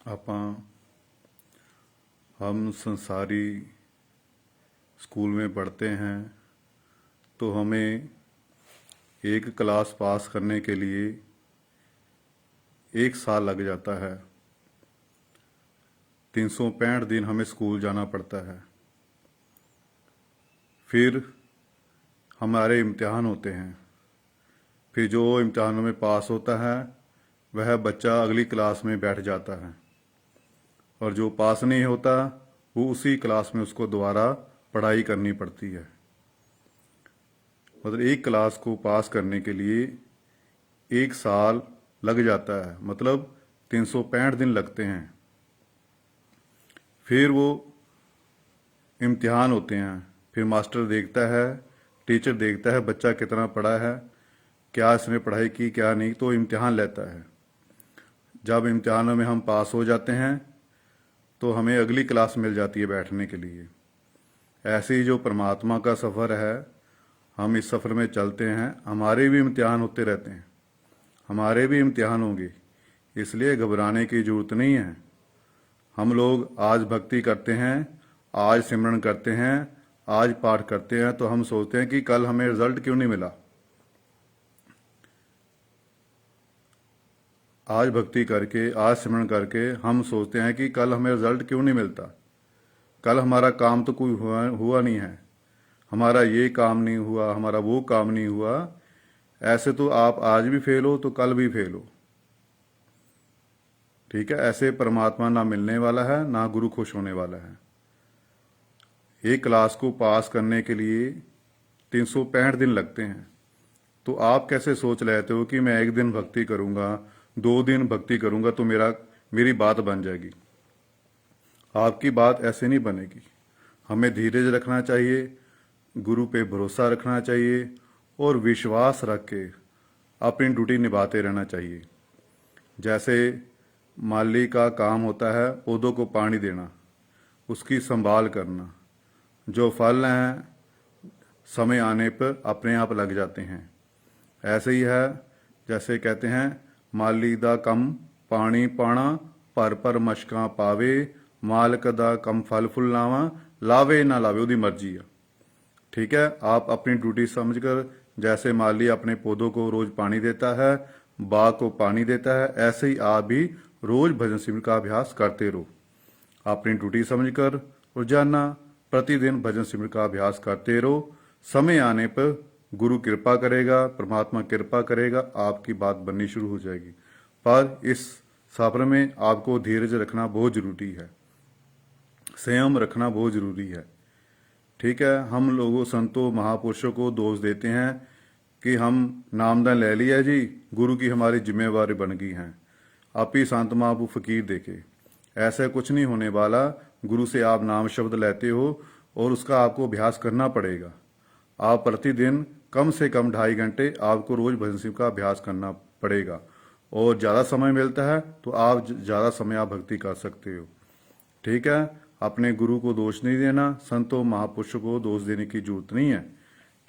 ਆਪਾਂ हम संसारी स्कूल में पढ़ते हैं तो हमें एक क्लास पास करने के लिए 1 साल लग जाता है। 365 दिन हमें स्कूल जाना पड़ता है। फिर हमारे इम्तिहान होते हैं। फिर जो इम्तिहानों में पास होता है वह बच्चा अगली क्लास में बैठ जाता है, और जो पास नहीं होता वो उसी क्लास में उसको दोबारा पढ़ाई करनी पड़ती है। मतलब एक क्लास को पास करने के लिए 1 साल लग जाता है, मतलब 365 दिन लगते हैं। फिर वो इम्तिहान होते हैं। फिर मास्टर देखता है, टीचर देखता है बच्चा कितना पढ़ा है, क्या इसने पढ़ाई की क्या नहीं, तो इम्तिहान लेता है। जब इम्तिहानों में हम पास हो जाते हैं तो हमें अगली क्लास मिल जाती है बैठने के लिए। ऐसे ही जो परमात्मा का सफ़र है, हम इस सफ़र में चलते हैं। हमारे भी इम्तिहान होते रहते हैं, हमारे भी इम्तिहान होंगे, इसलिए घबराने की ज़रूरत नहीं है। हम लोग आज भक्ति करते हैं, आज सिमरन करते हैं, आज पाठ करते हैं, तो हम सोचते हैं कि कल हमें रिजल्ट क्यों नहीं मिला। आज भक्ति करके, आज सिमरन करके हम सोचते हैं कि कल हमें रिजल्ट क्यों नहीं मिलता, कल हमारा काम तो कोई हुआ नहीं है, हमारा ये काम नहीं हुआ, हमारा वो काम नहीं हुआ। ऐसे तो आप आज भी फेल हो तो कल भी फेल हो। ठीक है, ऐसे परमात्मा ना मिलने वाला है, ना गुरु खुश होने वाला है। एक क्लास को पास करने के लिए 365 दिन लगते हैं। तो आप कैसे सोच लेते हो कि मैं एक दिन भक्ति करूंगा, 2 दिन भक्ति करूंगा तो मेरी बात बन जाएगी। आपकी बात ऐसे नहीं बनेगी। हमें धीरज रखना चाहिए, गुरु पे भरोसा रखना चाहिए, और विश्वास रख के अपनी ड्यूटी निभाते रहना चाहिए। जैसे माली का काम होता है पौधों को पानी देना, उसकी संभाल करना, जो फल हैं समय आने पर अपने आप लग जाते हैं। ऐसे ही है, जैसे कहते हैं माली दा कम पानी पाना, पर मशकां पावे, मालक दा कम फल फुल लावा, लावे ना लावे उसकी मर्जी है। ठीक है, आप अपनी ड्यूटी समझकर, जैसे माली अपने पौधों को रोज पानी देता है, बाग को पानी देता है, ऐसे ही आप भी रोज भजन सिमरन का अभ्यास करते रहो। अपनी ड्यूटी समझकर रोजाना प्रतिदिन भजन सिमरन का अभ्यास करते रहो। समय आने पर गुरु कृपा करेगा, परमात्मा कृपा करेगा, आपकी बात बननी शुरू हो जाएगी। पर इस सफर में आपको धीरज रखना बहुत जरूरी है, संयम रखना बहुत जरूरी है। ठीक है, हम लोगों संतों महापुरुषों को दोष देते हैं कि हम नामदान ले लिया जी, गुरु की हमारी जिम्मेवारी बन गई है, आप ही संत महापु फकीर देखे। ऐसा कुछ नहीं होने वाला। गुरु से आप नाम शब्द लेते हो और उसका आपको अभ्यास करना पड़ेगा। आप प्रतिदिन कम से कम 2.5 घंटे आपको रोज भजन सिमरन का अभ्यास करना पड़ेगा, और ज़्यादा समय मिलता है तो आप ज़्यादा समय आप भक्ति कर सकते हो। ठीक है, अपने गुरु को दोष नहीं देना, संतों महापुरुषों को दोष देने की जरूरत नहीं है।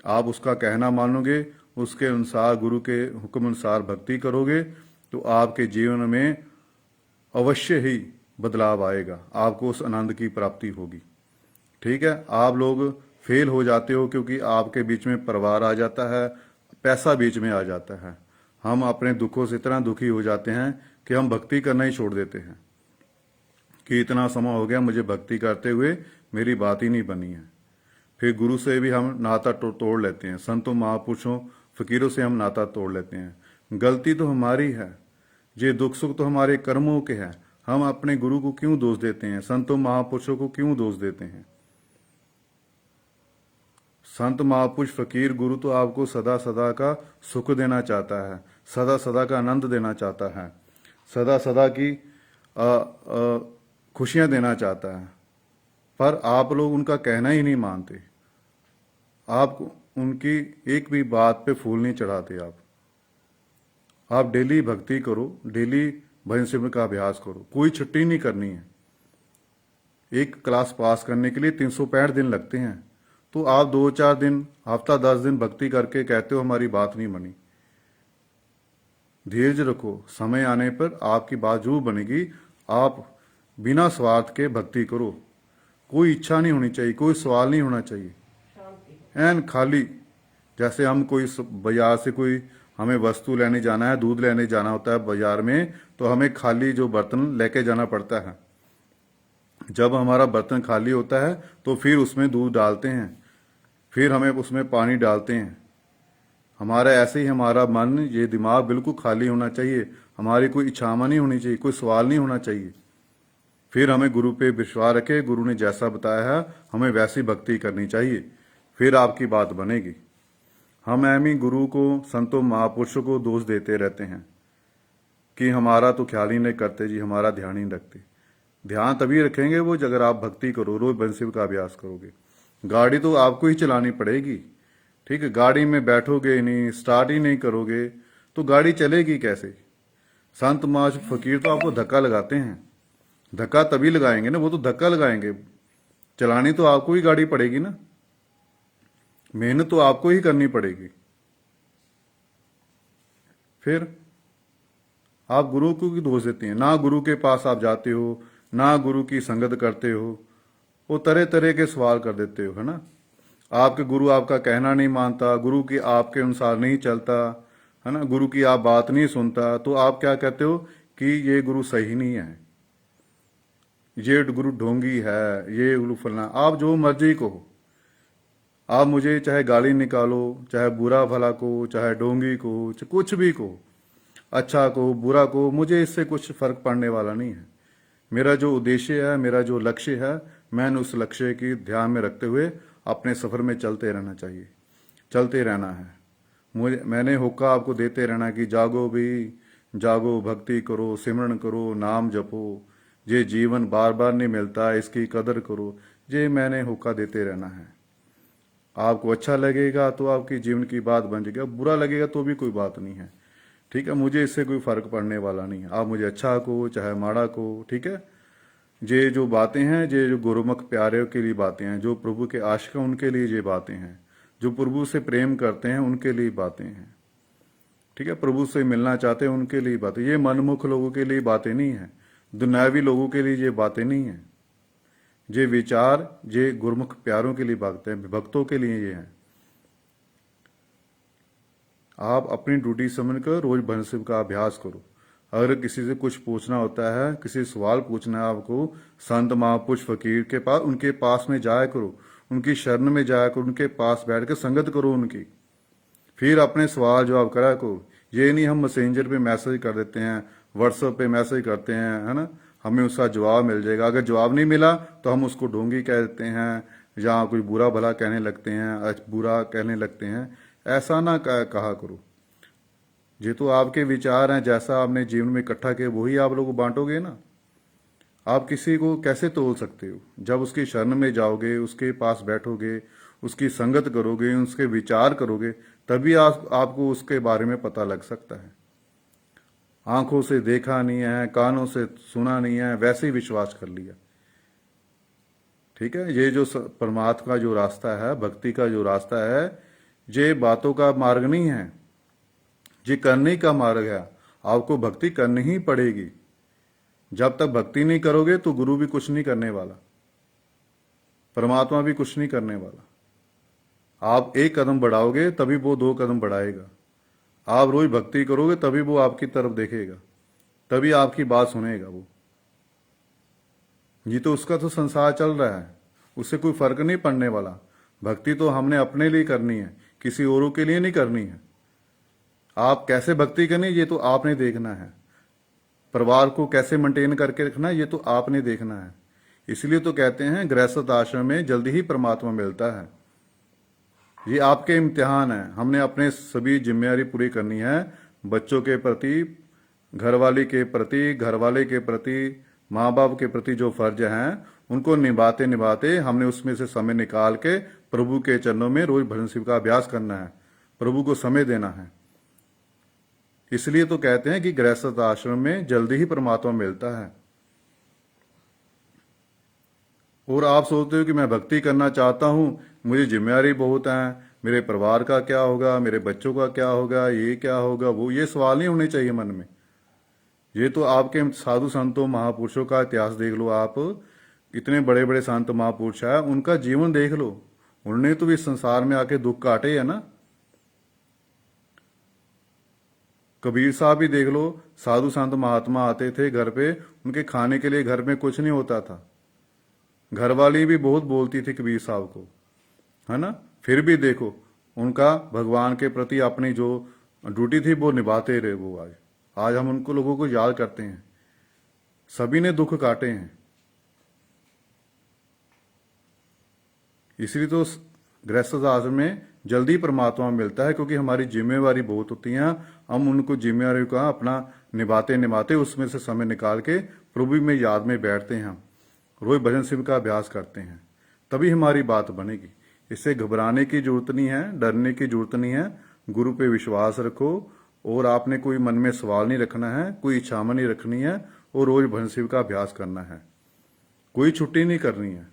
आप उसका कहना मानोगे, उसके अनुसार गुरु के हुक्म अनुसार भक्ति करोगे तो आपके जीवन में अवश्य ही बदलाव आएगा, आपको उस आनंद की प्राप्ति होगी। ठीक है, आप लोग फेल हो जाते हो क्योंकि आपके बीच में परिवार आ जाता है, पैसा बीच में आ जाता है। हम अपने दुखों से इतना दुखी हो जाते हैं कि हम भक्ति करना ही छोड़ देते हैं कि इतना समय हो गया मुझे भक्ति करते हुए, मेरी बात ही नहीं बनी है। फिर गुरु से भी हम नाता तोड़ लेते हैं, संतों महापुरुषों फकीरों से हम नाता तोड़ लेते हैं। गलती तो हमारी है, ये दुख सुख तो हमारे कर्मों के हैं। हम अपने गुरु को क्यों दोष देते हैं, संतों महापुरुषों को क्यों दोष देते हैं। संत महापुरुष फकीर गुरु तो आपको सदा सदा का सुख देना चाहता है, सदा सदा का आनंद देना चाहता है, सदा सदा की खुशियां देना चाहता है। पर आप लोग उनका कहना ही नहीं मानते, आप उनकी एक भी बात पे फूल नहीं चढ़ाते। आप डेली भक्ति करो, डेली भजन सिमरन का अभ्यास करो, कोई छुट्टी नहीं करनी है। एक क्लास पास करने के लिए 365 दिन लगते हैं, तो आप 2-4 दिन, हफ्ता 10 दिन भक्ति करके कहते हो हमारी बात नहीं बनी। धीरज रखो, समय आने पर आपकी बात जरूर बनेगी। आप बिना स्वार्थ के भक्ति करो। कोई इच्छा नहीं होनी चाहिए, कोई सवाल नहीं होना चाहिए, एन खाली। जैसे हम कोई बाजार से कोई हमें वस्तु लेने जाना है, दूध लेने जाना होता है बाजार में, तो हमें खाली जो बर्तन लेके जाना पड़ता है। जब हमारा बर्तन खाली होता है तो फिर उसमें दूध डालते हैं, फिर हमें उसमें पानी डालते हैं। हमारा ऐसे ही हमारा मन, ये दिमाग बिल्कुल खाली होना चाहिए। हमारी कोई इच्छामा नहीं होनी चाहिए, कोई सवाल नहीं होना चाहिए। फिर हमें गुरु पे विश्वास रखे, गुरु ने जैसा बताया है हमें वैसी भक्ति करनी चाहिए, फिर आपकी बात बनेगी। हम एम ही गुरु को, संतों महापुरुषों को दोष देते रहते हैं कि हमारा तो ख्याल ही नहीं करते जी, हमारा ध्यान ही नहीं रखते। ध्यान तभी रखेंगे वो अगर आप भक्ति करो, रोज बंसी का अभ्यास करोगे। गाड़ी तो आपको ही चलानी पड़ेगी, ठीक है। गाड़ी में बैठोगे नहीं, स्टार्ट ही नहीं करोगे तो गाड़ी चलेगी कैसे। संत माज फकीर तो आपको धक्का लगाते हैं, धक्का तभी लगाएंगे ना, वो तो धक्का लगाएंगे। चलानी तो आपको ही गाड़ी पड़ेगी ना, मेहनत तो आपको ही करनी पड़ेगी। फिर आप गुरु को भी दोष देते हैं, ना गुरु के पास आप जाते हो, ना गुरु की संगत करते हो, वो तरह तरह के सवाल कर देते हो, है ना। आपके गुरु आपका कहना नहीं मानता, गुरु की आपके अनुसार नहीं चलता, है ना, गुरु की आप बात नहीं सुनता, तो आप क्या कहते हो कि ये गुरु सही नहीं है, ये गुरु ढोंगी है, ये गुरु फलना। आप जो मर्जी कहो, आप मुझे चाहे गाली निकालो, चाहे बुरा भला को, चाहे डोंगी को, चाहे कुछ भी को, अच्छा को बुरा को, मुझे इससे कुछ फर्क पड़ने वाला नहीं है। मेरा जो उद्देश्य है, मेरा जो लक्ष्य है, मैंने उस लक्ष्य की ध्यान में रखते हुए अपने सफर में चलते रहना चाहिए, चलते रहना है। मैंने होका आपको देते रहना कि जागो भी, जागो, भक्ति करो, सिमरन करो, नाम जपो, ये जीवन बार बार नहीं मिलता, इसकी कदर करो। ये मैंने होका देते रहना है। आपको अच्छा लगेगा तो आपकी जीवन की बात बन जाएगी, बुरा लगेगा तो भी कोई बात नहीं है, ठीक है। मुझे इससे कोई फर्क पड़ने वाला नहीं है, आप मुझे अच्छा को चाहे माड़ा को, ठीक है। ये जो बातें हैं, ये जो गुरुमुख प्यारे के लिए बातें हैं, जो प्रभु के आशिक हैं उनके लिए ये बातें हैं, जो प्रभु से प्रेम करते हैं उनके लिए बातें हैं, ठीक है। प्रभु से मिलना चाहते हैं उनके लिए बातें, ये मनमुख लोगों के लिए बातें नहीं है, दुनियावी लोगों के लिए ये बातें नहीं है। ये विचार ये गुरुमुख प्यारों के लिए बातें हैं, भक्तों के लिए ये हैं। आप अपनी ड्यूटी समझकर रोज भजन का अभ्यास करो। अगर किसी से कुछ पूछना होता है, किसी सवाल पूछना है आपको, संत महापुरुष फकीर के पास, उनके पास में जाया करो, उनकी शरण में जाया करो, उनके पास बैठ कर संगत करो उनकी, फिर अपने सवाल जवाब करा करो। ये नहीं हम मैसेंजर पे मैसेज कर देते हैं, व्हाट्सएप पे मैसेज करते हैं, है ना, हमें उसका जवाब मिल जाएगा। अगर जवाब नहीं मिला तो हम उसको ढोंगी कह देते हैं, या कोई बुरा भला कहने लगते हैं, बुरा कहने लगते हैं। ऐसा ना कहा करो। ये तो आपके विचार हैं, जैसा आपने जीवन में इकट्ठा किया वही आप लोग बांटोगे ना। आप किसी को कैसे तोल सकते हो। जब उसकी शरण में जाओगे, उसके पास बैठोगे, उसकी संगत करोगे, उसके विचार करोगे, तभी आपको उसके बारे में पता लग सकता है। आंखों से देखा नहीं है, कानों से सुना नहीं है, वैसे ही विश्वास कर लिया, ठीक है। ये जो परमात्मा का जो रास्ता है, भक्ति का जो रास्ता है, ये बातों का मार्ग नहीं है, ये करने का मार्ग है। आपको भक्ति करनी ही पड़ेगी। जब तक भक्ति नहीं करोगे तो गुरु भी कुछ नहीं करने वाला, परमात्मा भी कुछ नहीं करने वाला। आप एक कदम बढ़ाओगे तभी वो 2 कदम बढ़ाएगा। आप रोज भक्ति करोगे तभी वो आपकी तरफ देखेगा, तभी आपकी बात सुनेगा वो। ये तो उसका तो संसार चल रहा है, उससे कोई फर्क नहीं पड़ने वाला। भक्ति तो हमने अपने लिए करनी है, किसी औरों के लिए नहीं करनी है। आप कैसे भक्ति करनी ये तो आपने देखना है, परिवार को कैसे मेंटेन करके रखना ये तो आपने देखना है। इसलिए तो कहते हैं गृहस्थ आश्रम में जल्दी ही परमात्मा मिलता है। ये आपके इम्तिहान है, हमने अपने सभी जिम्मेदारी पूरी करनी है। बच्चों के प्रति, घरवाली के प्रति, घरवाले के प्रति, माँ बाप के प्रति जो फर्ज हैं उनको निभाते निभाते हमने उसमें से समय निकाल के प्रभु के चरणों में रोज भजन शिव का अभ्यास करना है, प्रभु को समय देना है। इसलिए तो कहते हैं कि गृहस्थ आश्रम में जल्दी ही परमात्मा मिलता है। और आप सोचते हो कि मैं भक्ति करना चाहता हूं, मुझे जिम्मेदारी बहुत है, मेरे परिवार का क्या होगा, मेरे बच्चों का क्या होगा, ये क्या होगा, वो ये सवाल नहीं होने चाहिए मन में। ये तो आपके साधु संतों महापुरुषों का इतिहास देख लो आप। इतने बड़े बड़े संत महापुरुष है, उनका जीवन देख लो। उन्होंने तो इस संसार में आके दुख काटे है ना। कबीर साहब भी देख लो, साधु संत महात्मा आते थे घर पे, उनके खाने के लिए घर में कुछ नहीं होता था। घरवाली भी बहुत बोलती थी कबीर साहब को, है ना। फिर भी देखो उनका भगवान के प्रति अपनी जो ड्यूटी थी वो निभाते रहे। वो आज आज हम उनको लोगों को याद करते हैं। सभी ने दुख काटे हैं, इसलिए तो गृहस्थ आश्रम में जल्दी परमात्मा मिलता है, क्योंकि हमारी जिम्मेवारी बहुत होती है। हम उनको जिम्मेवारी का अपना निभाते निभाते उसमें से समय निकाल के प्रभु में याद में बैठते हैं। हम रोज भजन शिव का अभ्यास करते हैं, तभी हमारी बात बनेगी। इससे घबराने की जरूरत नहीं है, डरने की जरूरत नहीं है। गुरु पे विश्वास रखो, और आपने कोई मन में सवाल नहीं रखना है, कोई इच्छा नहीं रखनी है, और रोज भजन शिव का अभ्यास करना है। कोई छुट्टी नहीं करनी है,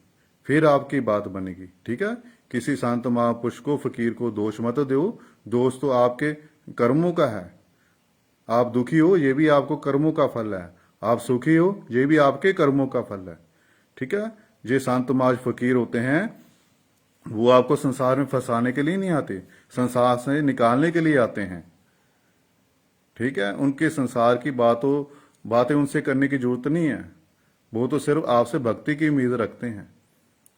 फिर आपकी बात बनेगी। ठीक है। किसी संत महापुरुष को, फकीर को दोष मत दो। दोष तो आपके कर्मों का है। आप दुखी हो, ये भी आपको कर्मों का फल है। आप सुखी हो, ये भी आपके कर्मों का फल है। ठीक है। ये संत महाज फकीर होते हैं, वो आपको संसार में फंसाने के लिए नहीं आते, संसार से निकालने के लिए आते हैं। ठीक है। उनके संसार की बातें उनसे करने की जरूरत नहीं है। वो तो सिर्फ आपसे भक्ति की उम्मीद रखते हैं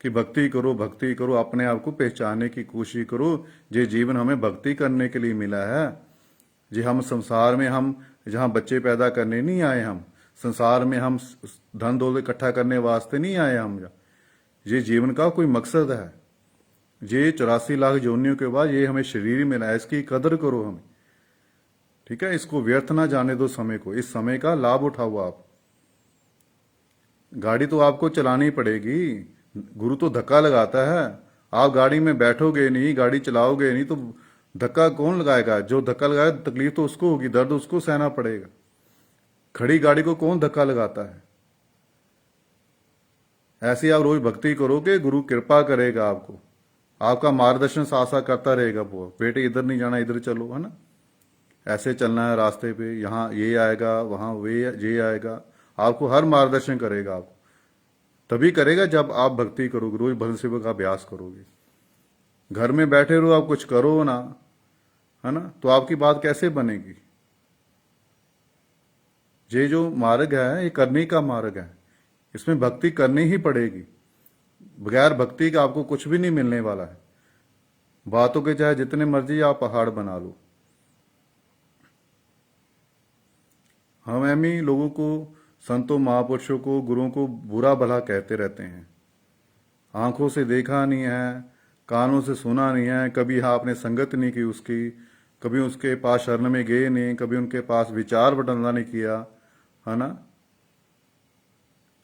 कि भक्ति करो, भक्ति करो, अपने आप को पहचानने की कोशिश करो। ये जीवन हमें भक्ति करने के लिए मिला है। जी हम संसार में, हम जहाँ बच्चे पैदा करने नहीं आए, हम संसार में हम धन दौलत इकट्ठा करने वास्ते नहीं आए। हम ये जीवन का कोई मकसद है। ये 84 लाख योनियों के बाद ये हमें शरीर मिला है, इसकी कदर करो हमें। ठीक है। इसको व्यर्थ ना जाने दो समय को, इस समय का लाभ उठाओ आप। गाड़ी तो आपको चलानी पड़ेगी, गुरु तो धक्का लगाता है। आप गाड़ी में बैठोगे नहीं, गाड़ी चलाओगे नहीं, तो धक्का कौन लगाएगा? जो धक्का लगाएगा तकलीफ तो उसको होगी, दर्द उसको सहना पड़ेगा। खड़ी गाड़ी को कौन धक्का लगाता है? ऐसे आप रोज भक्ति करोगे, गुरु कृपा करेगा आपको, आपका मार्गदर्शन साथ करता रहेगा। वो बेटे इधर नहीं जाना, इधर चलो, है ना। ऐसे चलना है रास्ते पे, यहाँ ये आएगा, वहां ये आएगा, आपको हर मार्गदर्शन करेगा। आपको तभी करेगा जब आप भक्ति करोगे, रोज भजन शिव का अभ्यास करोगे। घर में बैठे रहो, आप कुछ करो ना, है ना, तो आपकी बात कैसे बनेगी? ये जो मार्ग है, ये करने का मार्ग है, इसमें भक्ति करनी ही पड़ेगी। बगैर भक्ति का आपको कुछ भी नहीं मिलने वाला है। बातों के चाहे जितने मर्जी आप पहाड़ बना लो। हम एम ही लोगों को, संतों महापुरुषों को, गुरुओं को बुरा भला कहते रहते हैं। आंखों से देखा नहीं है, कानों से सुना नहीं है, कभी आपने संगत नहीं की उसकी, कभी उसके पास शरण में गए नहीं, कभी उनके पास विचार बदलना नहीं किया, है ना।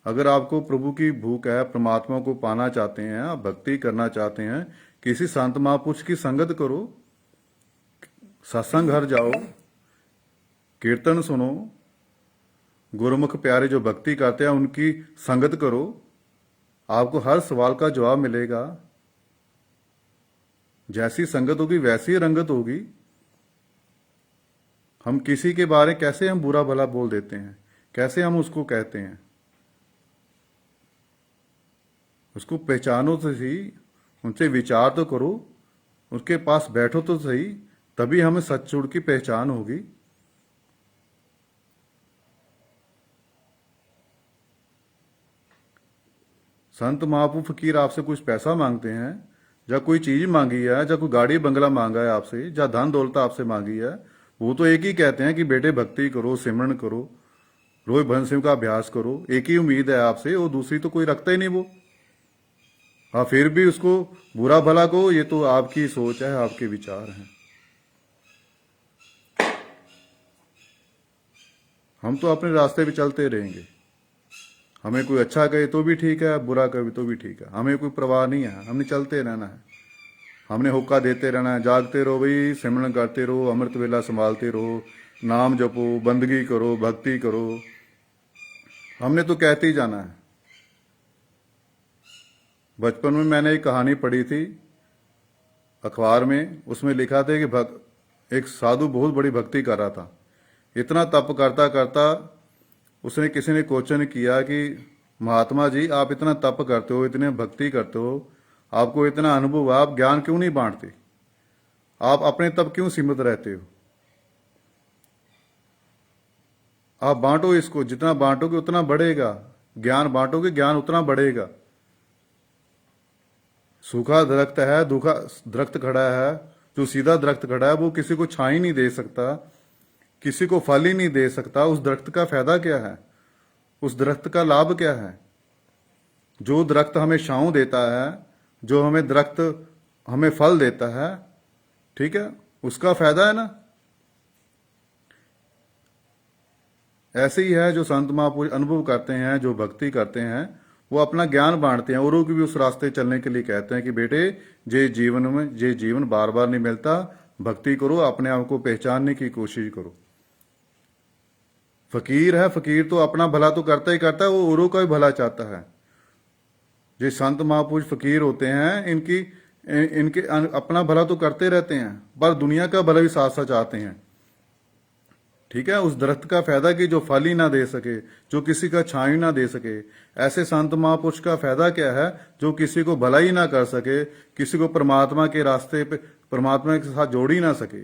अगर आपको प्रभु की भूख है, परमात्मा को पाना चाहते हैं, आप भक्ति करना चाहते हैं, किसी संत महापुरुष की संगत करो, सत्संग घर जाओ, कीर्तन सुनो, गुरुमुख प्यारे जो भक्ति करते हैं उनकी संगत करो। आपको हर सवाल का जवाब मिलेगा। जैसी संगत होगी वैसी रंगत होगी। हम किसी के बारे कैसे हम बुरा भला बोल देते हैं, कैसे हम उसको कहते हैं? उसको पहचानो तो सही, उनसे विचार तो करो, उसके पास बैठो तो सही, तभी हमें सच्चोड़ की पहचान होगी। संत महापु फकीर आपसे कुछ पैसा मांगते हैं, या कोई चीज मांगी है, या कोई गाड़ी बंगला मांगा है आपसे, या धन दौलत आपसे मांगी है, वो तो एक ही कहते हैं कि बेटे भक्ति करो, सिमरन करो, रोज भजन शिव का अभ्यास करो। एक ही उम्मीद है आपसे, वो दूसरी तो कोई रखता ही नहीं वो। हाँ, फिर भी उसको बुरा भला को, ये तो आपकी सोच है, आपके विचार हैं। हम तो अपने रास्ते पे चलते रहेंगे। हमें कोई अच्छा कहे तो भी ठीक है, बुरा कहे तो भी ठीक है, हमें कोई परवाह नहीं है। हमने चलते रहना है, हमने होका देते रहना है। जागते रहो भाई, सिमरन करते रहो, अमृत वेला संभालते रहो, नाम जपो, बंदगी करो, भक्ति करो। हमने तो कहते ही जाना है। बचपन में मैंने एक कहानी पढ़ी थी अखबार में, उसमें लिखा था कि एक साधु बहुत बड़ी भक्ति कर रहा था। इतना तप करता करता उसने किसी ने क्वेश्चन किया कि महात्मा जी आप इतना तप करते हो, इतने भक्ति करते हो, आपको इतना अनुभव है, आप ज्ञान क्यों नहीं बांटते? आप अपने तप क्यों सीमित रहते हो? आप बांटो इसको, जितना बांटोगे उतना बढ़ेगा। ज्ञान बांटोगे, ज्ञान उतना बढ़ेगा। सूखा दरख्त है, दूखा दरख्त खड़ा है, जो सीधा दरख्त खड़ा है वो किसी को छाई नहीं दे सकता, किसी को फल ही नहीं दे सकता। उस दरख्त का फायदा क्या है? उस दरख्त का लाभ क्या है? जो दरख्त हमें छांव देता है, जो हमें दरख्त हमें फल देता है, ठीक है, उसका फायदा है ना। ऐसे ही है जो संत महापुरुष अनुभव करते हैं, जो भक्ति करते हैं, वो अपना ज्ञान बांटते हैं, औरों को भी उस रास्ते चलने के लिए कहते हैं कि बेटे ये जीवन बार बार नहीं मिलता, भक्ति करो, अपने आप को पहचानने की कोशिश करो। फकीर है, फकीर तो अपना भला तो करता ही करता है, वो औरों का भी भला चाहता है। जो संत महापुरुष फकीर होते हैं, इनकी इनके अपना भला तो करते रहते हैं, पर दुनिया का भला भी साथ साथ चाहते हैं। ठीक है, उस दरख्त का फायदा कि जो फल ही ना दे सके, जो किसी का छांव ना दे सके। ऐसे संत महापुरुष का फायदा क्या है? जो किसी को भला ही ना कर सके, किसी को परमात्मा के रास्ते पे, परमात्मा के साथ जोड़ ही ना सके।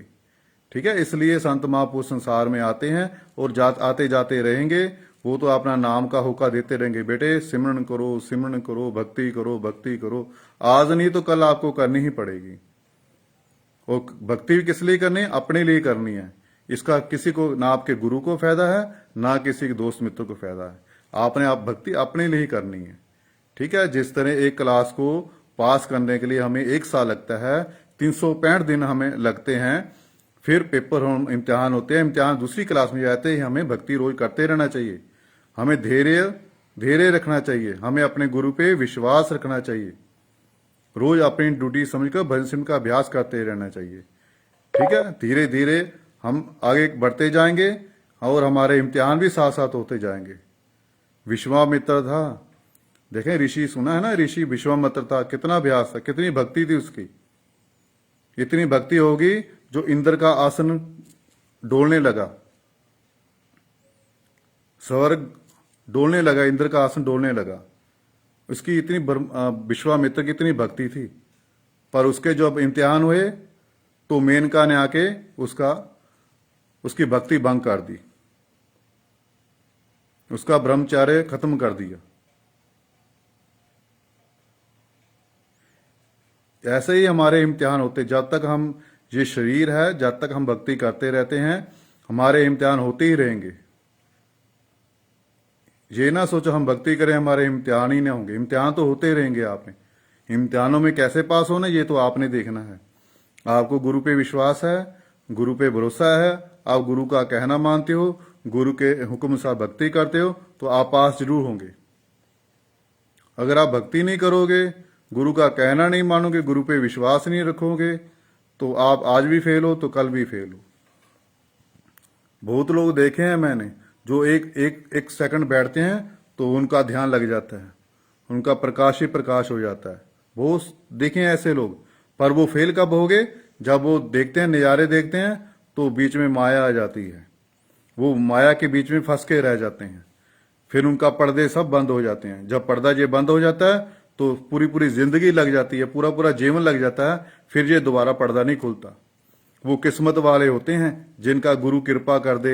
ठीक है, इसलिए संत महापुरुष संसार में आते हैं और आते जाते रहेंगे। वो तो अपना नाम का होका देते रहेंगे, बेटे सिमरन करो, सिमरन करो, भक्ति करो, भक्ति करो। आज नहीं तो कल आपको करनी ही पड़ेगी। और भक्ति भी किस लिए करनी है? अपने लिए करनी है। इसका किसी को ना आपके गुरु को फायदा है, ना किसी के दोस्त मित्र को फायदा है। आपने आप भक्ति अपने लिए ही करनी है। ठीक है, जिस तरह एक क्लास को पास करने के लिए हमें 1 साल लगता है, 365 दिन हमें लगते हैं, फिर पेपर हम इम्तिहान होते हैं, इम्तिहान दूसरी क्लास में जाते ही हमें भक्ति रोज करते रहना चाहिए। हमें धैर्य रखना चाहिए, हमें अपने गुरु पे विश्वास रखना चाहिए, रोज अपनी ड्यूटी समझकर भजन सिमरन का अभ्यास करते रहना चाहिए। ठीक है, धीरे धीरे हम आगे बढ़ते जाएंगे और हमारे इम्तिहान भी साथ साथ होते जाएंगे। विश्वामित्र था, देखें ऋषि, सुना है ना, ऋषि विश्वामित्र था, कितना अभ्यास था, कितनी भक्ति थी उसकी। इतनी भक्ति होगी जो इंद्र का आसन डोलने लगा, स्वर्ग डोलने लगा, इंद्र का आसन डोलने लगा। उसकी इतनी विश्वामित्र की इतनी भक्ति थी। पर उसके जब इम्तिहान हुए तो मेनका ने आके उसकी भक्ति भंग कर दी, उसका ब्रह्मचर्य खत्म कर दिया। ऐसे ही हमारे इम्तिहान होते, जब तक हम ये शरीर है, जब तक हम भक्ति करते रहते हैं, हमारे इम्तिहान होते ही रहेंगे। ये ना सोचो हम भक्ति करें हमारे इम्तिहान ही ना होंगे, इम्तिहान तो होते ही रहेंगे। आपने इम्तिहानों में कैसे पास होना, ये तो आपने देखना है। आपको गुरु पे विश्वास है, गुरु पे भरोसा है, आप गुरु का कहना मानते हो, गुरु के हुक्म से भक्ति करते हो, तो आप पास जरूर होंगे। अगर आप भक्ति नहीं करोगे, गुरु का कहना नहीं मानोगे, गुरु पे विश्वास नहीं रखोगे, तो आप आज भी फेल हो तो कल भी फेल हो। बहुत लोग देखे हैं मैंने, जो एक सेकंड बैठते हैं तो उनका ध्यान लग जाता है, उनका प्रकाश ही प्रकाश हो जाता है। बहुत देखे हैं ऐसे लोग। पर वो फेल कब हो गए? जब वो देखते हैं, नज़ारे देखते हैं, तो बीच में माया आ जाती है, वो माया के बीच में फंस के रह जाते हैं। फिर उनका पर्दे सब बंद हो जाते हैं। जब पर्दा ये बंद हो जाता है तो पूरी पूरी जिंदगी लग जाती है, पूरा पूरा जीवन लग जाता है, फिर ये दोबारा पर्दा नहीं खुलता। वो किस्मत वाले होते हैं जिनका गुरु कृपा कर दे,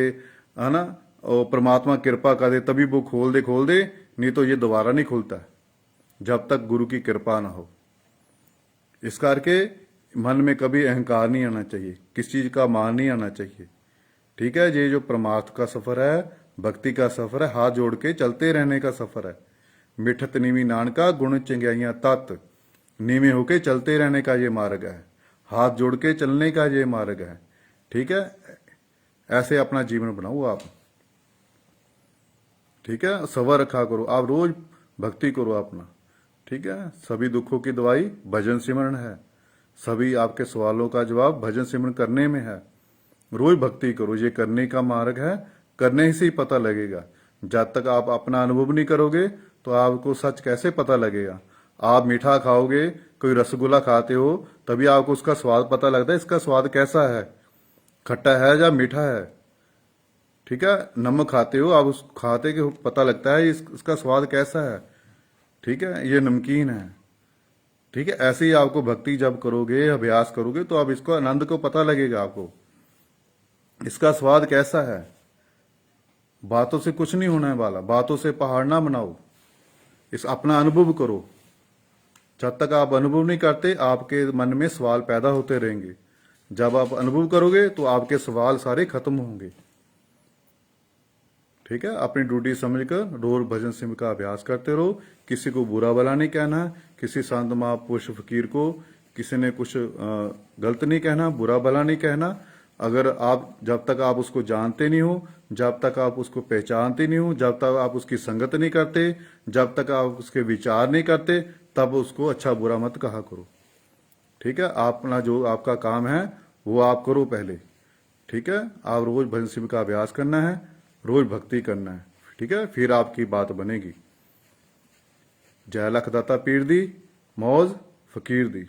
है ना, और परमात्मा कृपा कर दे, तभी वो खोल दे, नहीं तो ये दोबारा नहीं खुलता जब तक गुरु की कृपा ना हो। इस करके मन में कभी अहंकार नहीं आना चाहिए, किस चीज का मान नहीं आना चाहिए। ठीक है, ये जो परमार्थ का सफर है, भक्ति का सफर है, हाथ जोड़ के चलते रहने का सफर है। मिठत नीवी नानका गुण चंगियाइयां तत्, नीवे होके चलते रहने का ये मार्ग है, हाथ जोड़ के चलने का ये मार्ग है। ठीक है, ऐसे अपना जीवन बनाओ आप। ठीक है, सबर रखा करो, आप रोज भक्ति करो अपना। ठीक है, सभी दुखों की दवाई भजन सिमरन है, सभी आपके सवालों का जवाब भजन सिमरन करने में है। रोज भक्ति करो, ये करने का मार्ग है, करने ही से ही पता लगेगा। जब तक आप अपना अनुभव नहीं करोगे तो आपको सच कैसे पता लगेगा? आप मीठा खाओगे, कोई रसगुल्ला खाते हो, तभी आपको उसका स्वाद पता लगता है, इसका स्वाद कैसा है, खट्टा है या मीठा है। ठीक है, नमक खाते हो आप, उस खाते के पता लगता है इसका स्वाद कैसा है। ठीक है, ये नमकीन है। ठीक है, ऐसे ही आपको भक्ति जब करोगे, अभ्यास करोगे, तो आप इसको आनंद को पता लगेगा आपको, इसका स्वाद कैसा है। बातों से कुछ नहीं होने वाला, बातों से पहाड़ ना बनाओ, इस अपना अनुभव करो। जब तक आप अनुभव नहीं करते, आपके मन में सवाल पैदा होते रहेंगे। जब आप अनुभव करोगे तो आपके सवाल सारे खत्म होंगे। ठीक है, अपनी ड्यूटी समझकर रोज भजन सिमर का अभ्यास करते रहो। किसी को बुरा भला नहीं कहना, किसी संत महापुरुष फकीर को किसी ने कुछ गलत नहीं कहना, बुरा भला नहीं कहना। अगर आप, जब तक आप उसको जानते नहीं हो, जब तक आप उसको पहचानते नहीं हो, जब तक आप उसकी संगत नहीं करते, जब तक आप उसके विचार नहीं करते, तब उसको अच्छा बुरा मत कहा करो। ठीक है, अपना जो आपका काम है वो आप करो पहले। ठीक है, आप रोज भजन सिमर का अभ्यास करना है, रोज भक्ति करना है। ठीक है, फिर आपकी बात बनेगी। जय लख दाता पीर दी, मौज फकीर दी।